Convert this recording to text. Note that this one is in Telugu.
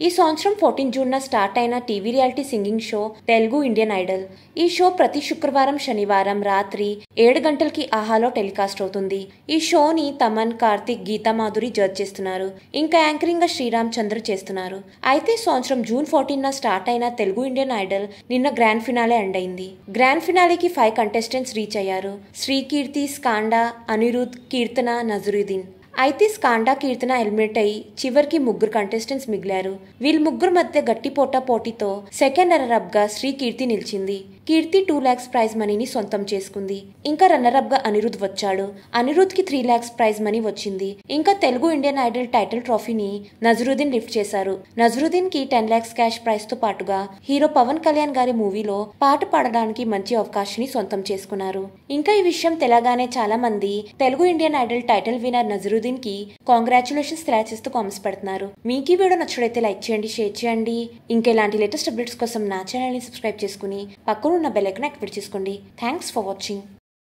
ఈ సంవత్సరం 14 జూన్ స్టార్ట్ అయిన TV reality singing show Telugu Indian Idol. ఈ షో ప్రతి శుక్రవారం, శనివారం రాత్రి 7 గంటలకి ఆహాలో టెలికాస్ట్ అవుతుంది. ఈ షోని తమన్, కార్తిక్, గీతా మాధురి జడ్జ్ చేస్తున్నారు. ఇంకా యాంకరింగ్ గా శ్రీరామ్ చంద్ర చేస్తున్నారు. అయితే సంవత్సరం జూన్ 14 స్టార్ట్ అయిన తెలుగు ఇండియన్ ఐడల్ నిన్న గ్రాండ్ ఫినాలే ఎండ్ అయింది. గ్రాండ్ ఫినాలేకి 5 కంటెస్టెంట్స్ రీచ్ అయ్యారు. శ్రీకీర్తి, స్కాండా, అనిరుద్, కీర్తన, నజరుద్దీన్. అయితే స్కాండా, కీర్తన ఎలిమినేట్ అయ్యి చివరికి 3 కంటెస్టెంట్స్ మిగిలారు. వీళ్ళ ముగ్గురు మధ్య గట్టి పోటీతో సెకండ్ రన్నరప్ గా శ్రీకీర్తి నిలిచింది. కీర్తి 2 lakhs ప్రైజ్ మనీని సొంతం చేసుకుంది. ఇంకా రన్నరప్ గా అనిరుద్ వచ్చాడు. అనిరుద్ కి 3 lakhs ప్రైజ్ మనీ వచ్చింది. ఇంకా తెలుగు ఇండియన్ ఐడల్ టైటిల్ ట్రోఫీని నజరుద్దీన్ లిఫ్ట్ చేశారు. నజరుద్దీన్ కి 10 lakhs క్యాష్ ప్రైజ్ తో పాటుగా హీరో పవన్ కళ్యాణ్ గారి మూవీలో పాట పాడడానికి మంచి అవకాశాన్ని సొంతం చేసుకున్నారు. ఇంకా ఈ విషయం తెలగానే చాలా మంది Telugu Indian idol title winner Nazaruddin కి కాంగ్రాచులేషన్స్ తెలియజేస్తూ కామెంట్స్ పెడుతున్నారు. మీకు ఈ వీడియో నచ్చినట్లయితే లైక్ చేయండి, షేర్ చేయండి. ఇంకా ఇలాంటి లేటెస్ట్ అప్డేట్స్ కోసం నా ఛానల్ ని సబ్స్క్రైబ్ చేసుకుని పక్కన ఉన్న బెల్ ఐకాన్ యాక్టివేట్ చేసుకోండి. Thanks for watching.